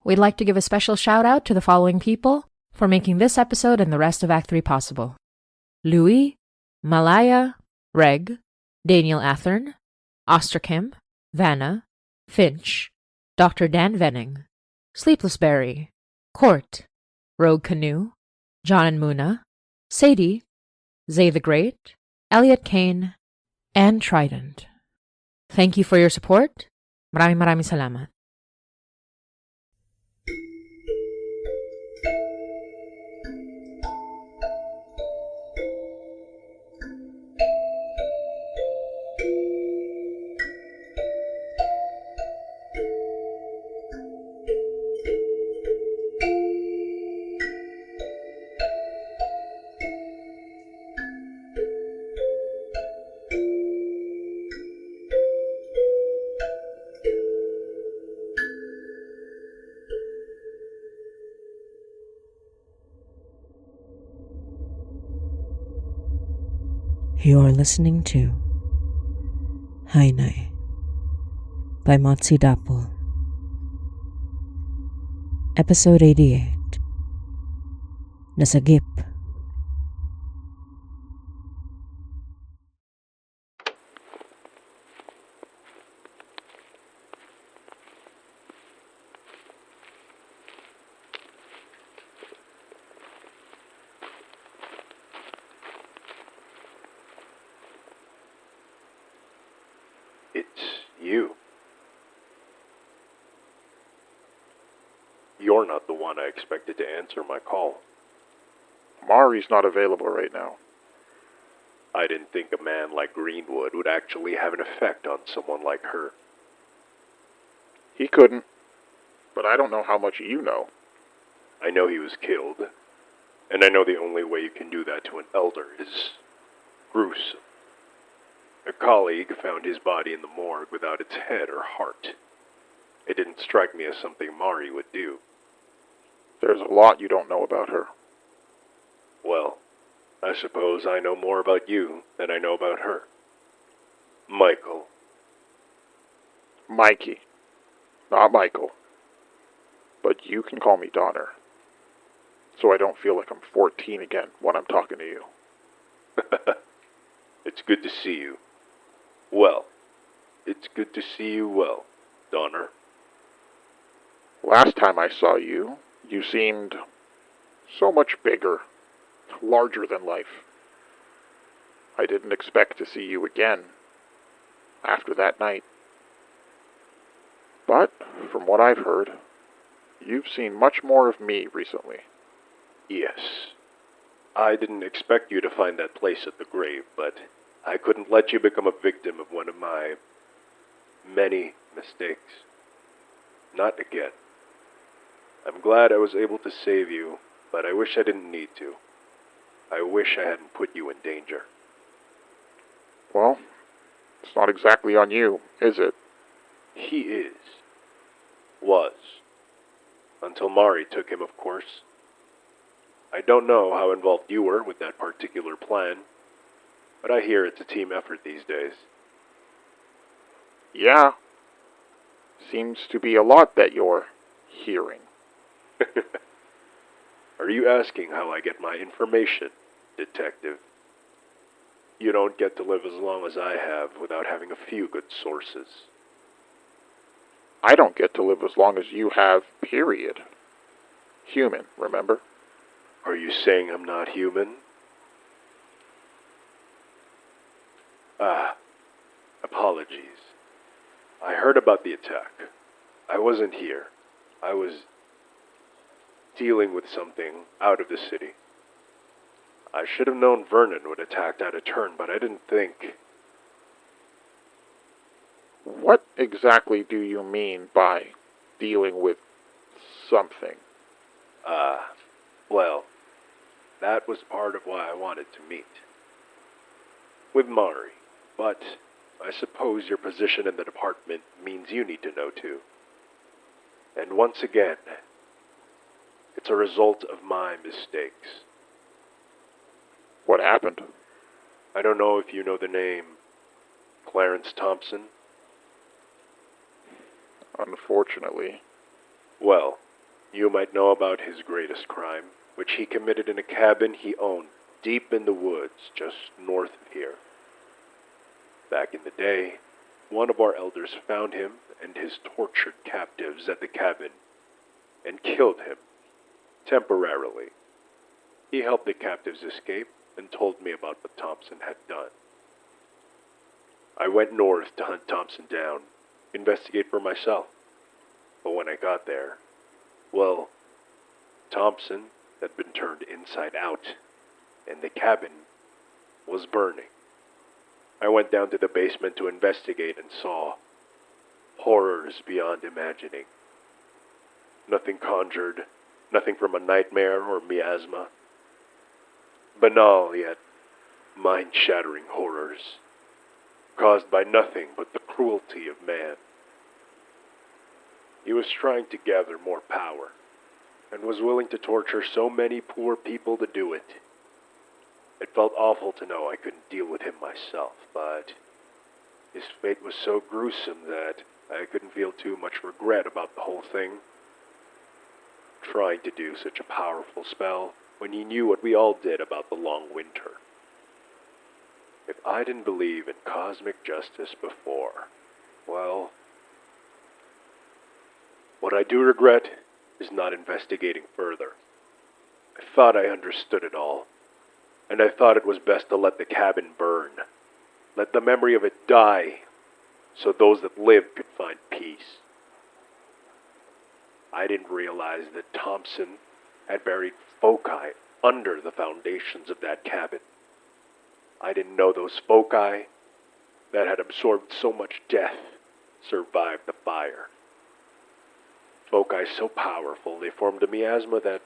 We'd like to give a special shout out to the following people for making this episode and the rest of Act 3 possible: Louis, Malaya, Reg, Daniel Athern, Osterkim, Vanna, Finch, Dr. Dan Venning, Sleepless Berry, Court, Rogue Canoe, John and Muna, Sadie, Zay the Great, Elliot Kane, and Trident. Thank you for your support. Maraming salamat. You're listening to Hainai by Motsi Dapol. Episode 88. Nasagip. It's you. You're not the one I expected to answer my call. Mari's not available right now. I didn't think a man like Greenwood would actually have an effect on someone like her. He couldn't, but I don't know how much you know. I know he was killed, and I know the only way you can do that to an elder is gruesome. A colleague found his body in the morgue without its head or heart. It didn't strike me as something Mari would do. There's a lot you don't know about her. Well, I suppose I know more about you than I know about her. Michael. Mikey. Not Michael. But you can call me Donner. So I don't feel like I'm 14 again when I'm talking to you. It's good to see you. Well, it's good to see you well, Donner. Last time I saw you, you seemed so much bigger, larger than life. I didn't expect to see you again after that night. But, from what I've heard, you've seen much more of me recently. Yes. I didn't expect you to find that place at the grave, but I couldn't let you become a victim of one of my many mistakes. Not again. I'm glad I was able to save you, but I wish I didn't need to. I wish I hadn't put you in danger. Well, it's not exactly on you, is it? He is. Was. Until Mari took him, of course. I don't know how involved you were with that particular plan, but I hear it's a team effort these days. Yeah. Seems to be a lot that you're hearing. Are you asking how I get my information, detective? You don't get to live as long as I have without having a few good sources. I don't get to live as long as you have, period. Human, remember? Are you saying I'm not human? Apologies. I heard about the attack. I wasn't here. I was dealing with something out of the city. I should have known Vernon would attack out of turn, but I didn't think. What exactly do you mean by dealing with something? Well, that was part of why I wanted to meet. With Mari, but I suppose your position in the department means you need to know too. And once again, it's a result of my mistakes. What happened? I don't know if you know the name Clarence Thompson. Unfortunately. Well, You might know about his greatest crime, which he committed in a cabin he owned deep in the woods just north of here. Back in the day, one of our elders found him and his tortured captives at the cabin and killed him, temporarily. He helped the captives escape and told me about what Thompson had done. I went north to hunt Thompson down, investigate for myself. But when I got there, well, Thompson had been turned inside out, and the cabin was burning. I went down to the basement to investigate and saw horrors beyond imagining. Nothing conjured, nothing from a nightmare or miasma. Banal yet mind-shattering horrors, caused by nothing but the cruelty of man. He was trying to gather more power, and was willing to torture so many poor people to do it. It felt awful to know I couldn't deal with him myself, but his fate was so gruesome that I couldn't feel too much regret about the whole thing. Trying to do such a powerful spell when he knew what we all did about the long winter. If I didn't believe in cosmic justice before, well, what I do regret is not investigating further. I thought I understood it all, and I thought it was best to let the cabin burn. Let the memory of it die, so those that lived could find peace. I didn't realize that Thompson had buried foci under the foundations of that cabin. I didn't know those foci that had absorbed so much death survived the fire. Foci so powerful they formed a miasma that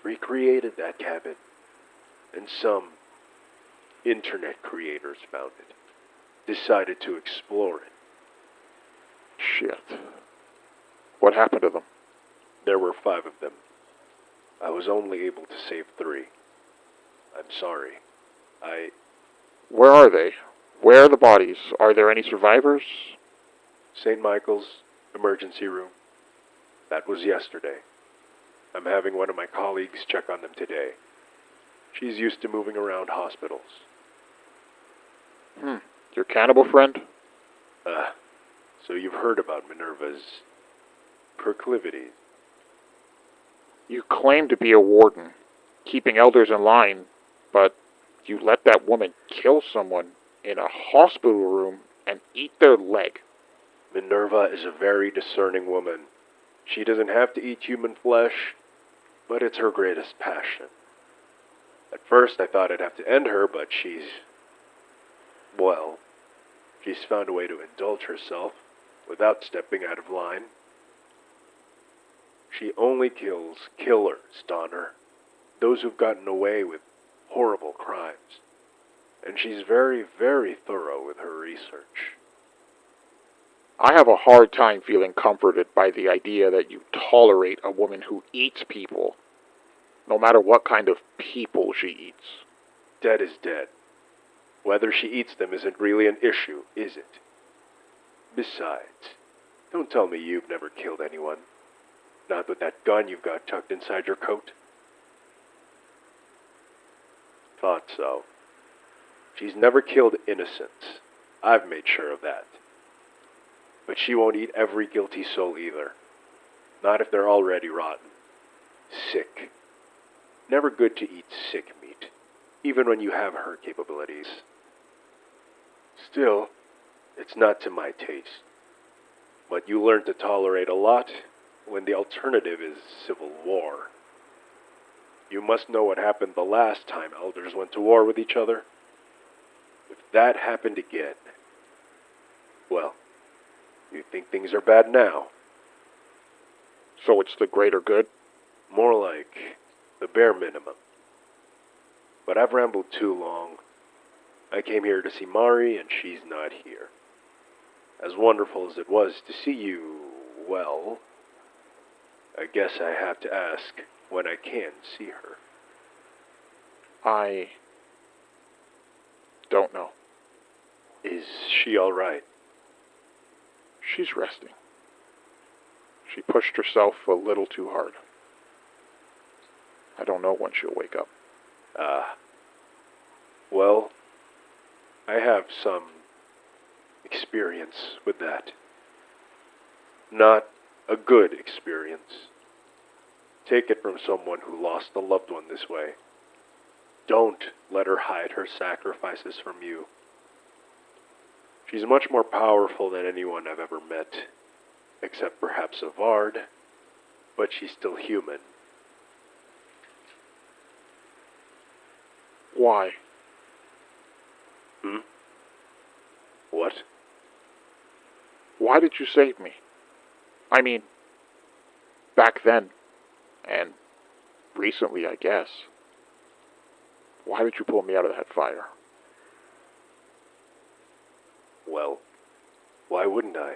recreated that cabin, and some internet creators found it, decided to explore it. Shit. What happened to them? There were 5 of them. I was only able to save 3. I'm sorry. Where are they? Where are the bodies? Are there any survivors? St. Michael's emergency room. That was yesterday. I'm having one of my colleagues check on them today. She's used to moving around hospitals. Your cannibal friend? So you've heard about Minerva's proclivities. You claim to be a warden, keeping elders in line, but you let that woman kill someone in a hospital room and eat their leg. Minerva is a very discerning woman. She doesn't have to eat human flesh, but it's her greatest passion. At first I thought I'd have to end her, but she's found a way to indulge herself without stepping out of line. She only kills killers, Donner. Those who've gotten away with horrible crimes. And she's very, very thorough with her research. I have a hard time feeling comforted by the idea that you tolerate a woman who eats people, no matter what kind of people she eats. Dead is dead. Whether she eats them isn't really an issue, is it? Besides, don't tell me you've never killed anyone. Not with that gun you've got tucked inside your coat. Thought so. She's never killed innocents. I've made sure of that. But she won't eat every guilty soul either. Not if they're already rotten. Sick. Never good to eat sick meat, even when you have her capabilities. Still, it's not to my taste. But you learn to tolerate a lot when the alternative is civil war. You must know what happened the last time elders went to war with each other. If that happened again, well, you think things are bad now. So it's the greater good? More like the bare minimum. But I've rambled too long. I came here to see Mari, and she's not here. As wonderful as it was to see you, well, I guess I have to ask when I can see her. I don't know. Is she all right? She's resting. She pushed herself a little too hard. I don't know when she'll wake up. Well, I have some experience with that. Not a good experience. Take it from someone who lost a loved one this way. Don't let her hide her sacrifices from you. She's much more powerful than anyone I've ever met, except perhaps Savard, but she's still human. Why? What? Why did you save me? I mean, back then, and recently, I guess. Why did you pull me out of that fire? Well, why wouldn't I?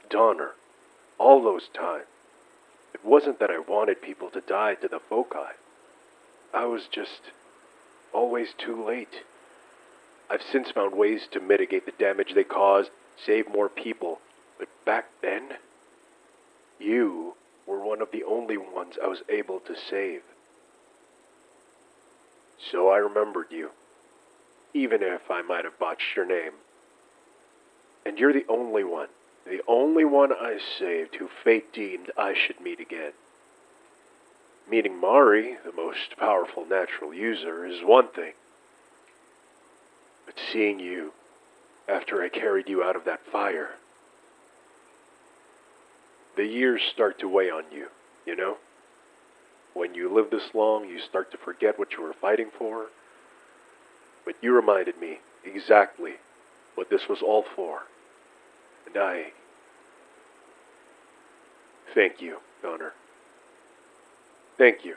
Donner, all those times, it wasn't that I wanted people to die to the foci. I was just always too late. I've since found ways to mitigate the damage they caused, save more people, but back then, you were one of the only ones I was able to save. So I remembered you, even if I might have botched your name. And you're the only one I saved who fate deemed I should meet again. Meeting Mari, the most powerful natural user, is one thing. But seeing you, after I carried you out of that fire, the years start to weigh on you, you know? When you live this long, you start to forget what you were fighting for. But you reminded me exactly what this was all for. And I thank you, Donner. Thank you.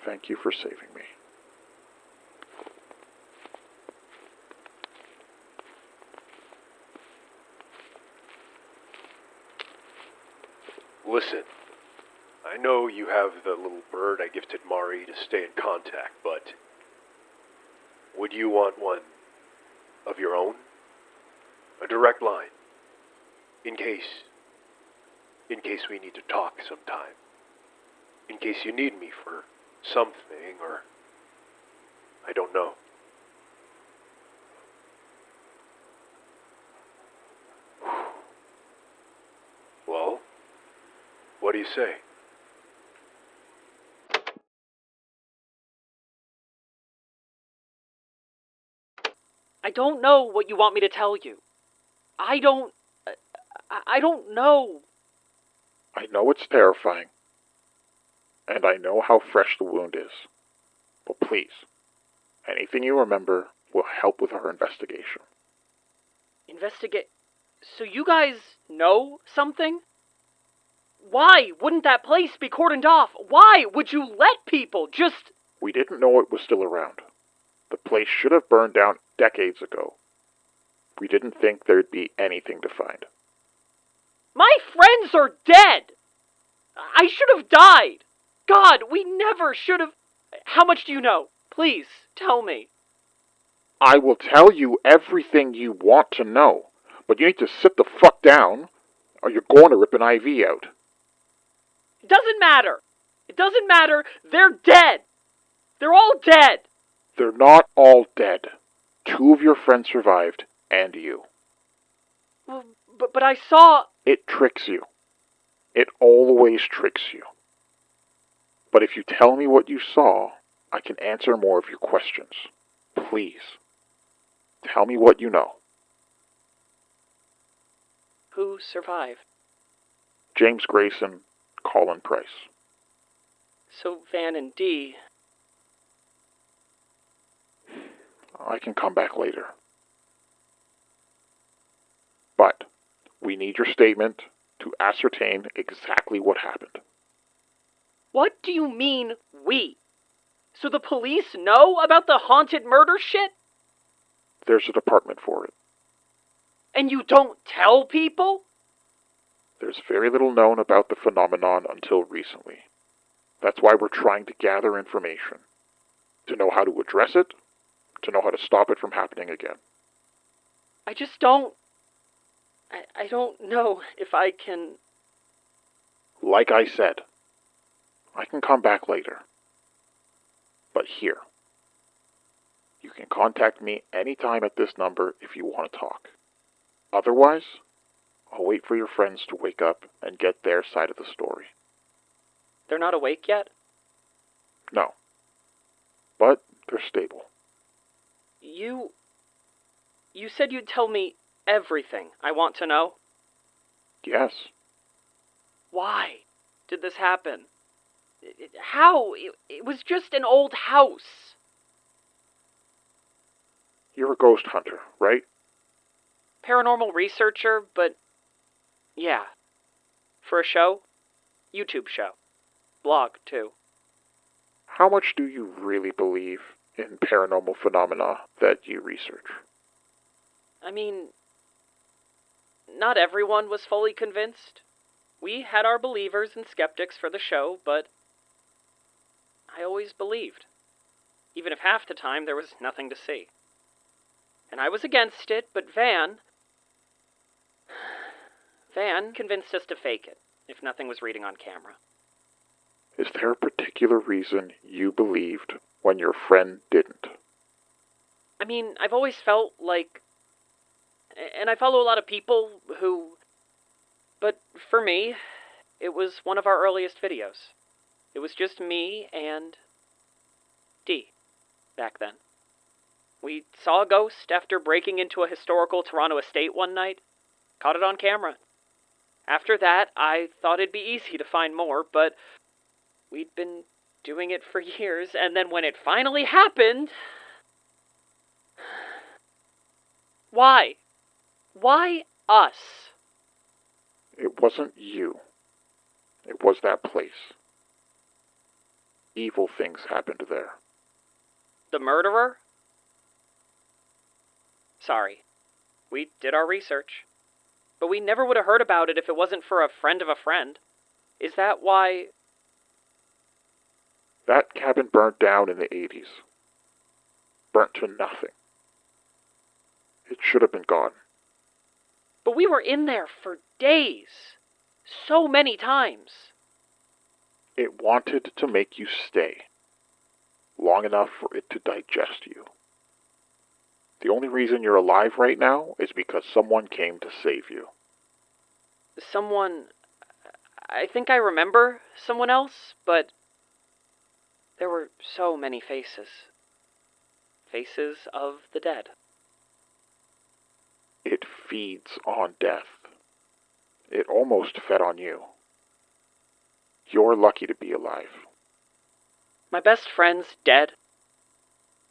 Thank you for saving me. Listen, I know you have the little bird I gifted Mari to stay in contact, but would you want one of your own? A direct line. In case we need to talk sometime. In case you need me for something, or I don't know. Well, what do you say? I don't know what you want me to tell you. I don't know. I know it's terrifying, and I know how fresh the wound is. But please, anything you remember will help with our investigation. Investigate. So you guys know something? Why wouldn't that place be cordoned off? Why would you let people just... We didn't know it was still around. The place should have burned down decades ago. We didn't think there'd be anything to find. My friends are dead! I should have died! God, we never should have... How much do you know? Please, tell me. I will tell you everything you want to know, but you need to sit the fuck down, or you're going to rip an IV out. It doesn't matter. It doesn't matter. They're dead. They're all dead. They're not all dead. 2 of your friends survived, and you. But I saw... It tricks you. It always tricks you. But if you tell me what you saw, I can answer more of your questions. Please. Tell me what you know. Who survived? James Grayson, Colin Price. So Van and Dee... I can come back later. But we need your statement to ascertain exactly what happened. What do you mean, we? So the police know about the haunted murder shit? There's a department for it. And you don't tell people? There's very little known about the phenomenon until recently. That's why we're trying to gather information. To know how to address it, to know how to stop it from happening again. I just don't... I don't know if I can... Like I said, I can come back later. But here, you can contact me anytime at this number if you want to talk. Otherwise, I'll wait for your friends to wake up and get their side of the story. They're not awake yet? No. But they're stable. You said you'd tell me everything I want to know? Yes. Why did this happen? How? It was just an old house. You're a ghost hunter, right? Paranormal researcher, but yeah. For a show? YouTube show. Blog, too. How much do you really believe in paranormal phenomena that you research? I mean, not everyone was fully convinced. We had our believers and skeptics for the show, but I always believed. Even if half the time there was nothing to see. And I was against it, but Van convinced us to fake it, if nothing was reading on camera. Is there a particular reason you believed when your friend didn't? I mean, I've always felt like... And I follow a lot of people who... But for me, it was one of our earliest videos. It was just me and Dee back then. We saw a ghost after breaking into a historical Toronto estate one night. Caught it on camera. After that, I thought it'd be easy to find more, but we'd been doing it for years, and then when it finally happened... Why? Why us? It wasn't you. It was that place. Evil things happened there. The murderer? Sorry. We did our research. But we never would have heard about it if it wasn't for a friend of a friend. Is that why... That cabin burnt down in the 80s. Burnt to nothing. It should have been gone. But we were in there for days. So many times. It wanted to make you stay. Long enough for it to digest you. The only reason you're alive right now is because someone came to save you. Someone... I think I remember someone else, but... There were so many faces. Faces of the dead. It feeds on death. It almost fed on you. You're lucky to be alive. My best friend's dead.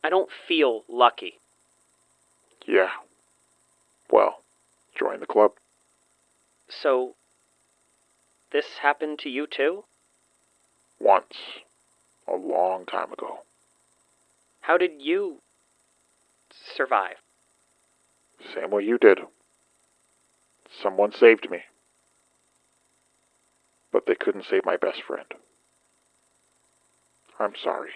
I don't feel lucky. Yeah. Well, join the club. So, this happened to you too? Once. A long time ago. How did you survive? Same way you did. Someone saved me. But they couldn't save my best friend. I'm sorry.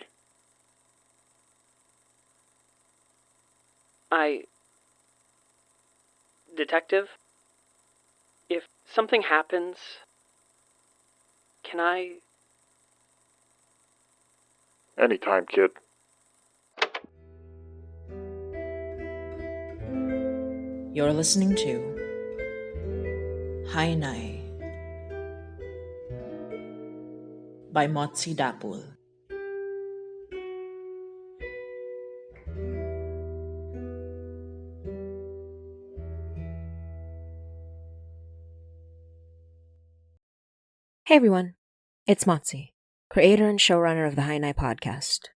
Detective? If something happens, can I... Anytime, kid. You're listening to Hainai by Motsi Dapul. Hey everyone, it's Motsi, creator and showrunner of the Hainai podcast.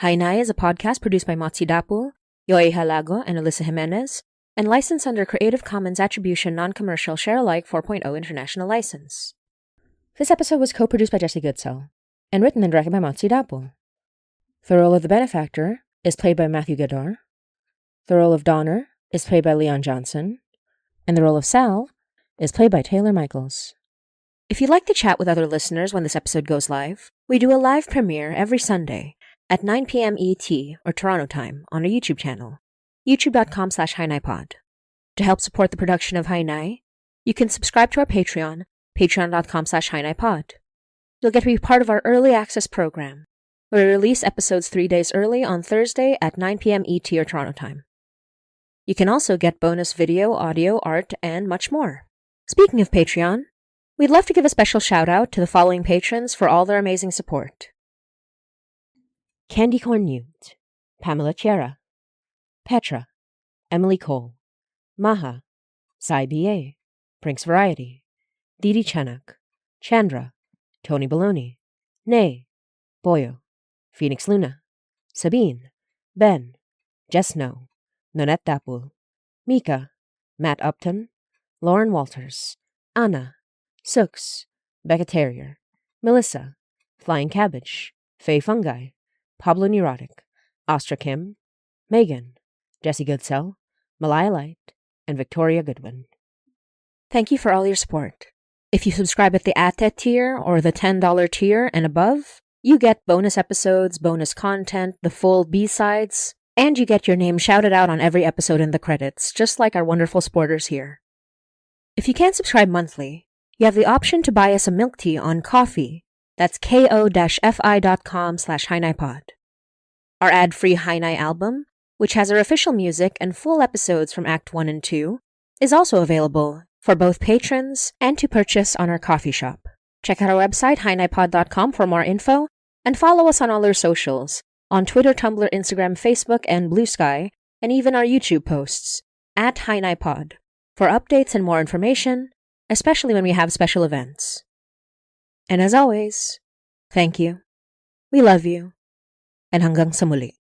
Hainai is a podcast produced by Motsi Dapul, Yoy Halago, and Alyssa Jimenez, and licensed under Creative Commons Attribution Non-Commercial Share-alike 4.0 International License. This episode was co-produced by Jesse Goodsell, and written and directed by Motsi Dapul. The role of the benefactor is played by Matthew Gador, the role of Donner is played by Leon Johnson, and the role of Sal is played by Taylor Michaels. If you'd like to chat with other listeners when this episode goes live, we do a live premiere every Sunday at 9 p.m. ET or Toronto time on our YouTube channel, youtube.com/HainaiPod. To help support the production of Hainai, you can subscribe to our Patreon patreon.com/HiNiPod. You'll get to be part of our early access program, where we release episodes 3 days early on Thursday at 9 p.m. ET or Toronto time. You can also get bonus video, audio, art, and much more. Speaking of Patreon, we'd love to give a special shout out to the following patrons for all their amazing support: Candy Corn Newt, Pamela Chiara, Petra, Emily Cole, Maha, Sai B.A., Prinks Variety, Didi Chanak, Chandra, Tony Baloney, Nay, Boyo, Phoenix Luna, Sabine, Ben, Jess Snow, Nonette Dapul, Mika, Matt Upton, Lauren Walters, Anna, Sooks, Becca Terrier, Melissa, Flying Cabbage, Faye Fungi, Pablo Neurotic, Astra Kim, Megan, Jessie Goodsell, Malaya Light, and Victoria Goodwin. Thank you for all your support. If you subscribe at the ATET tier or the $10 tier and above, you get bonus episodes, bonus content, the full B-sides, and you get your name shouted out on every episode in the credits, just like our wonderful supporters here. If you can't subscribe monthly, you have the option to buy us a milk tea on Ko-fi. That's ko-fi.com/HiNiPod. Our ad-free Hi-Ni album, which has our official music and full episodes from Act 1 and 2, is also available for both patrons and to purchase on our coffee shop. Check out our website, hinipod.com, for more info, and follow us on all our socials, on Twitter, Tumblr, Instagram, Facebook, and Blue Sky, and even our YouTube posts, at HiNiPod, for updates and more information, especially when we have special events. And as always, thank you, we love you, and hanggang sa muli.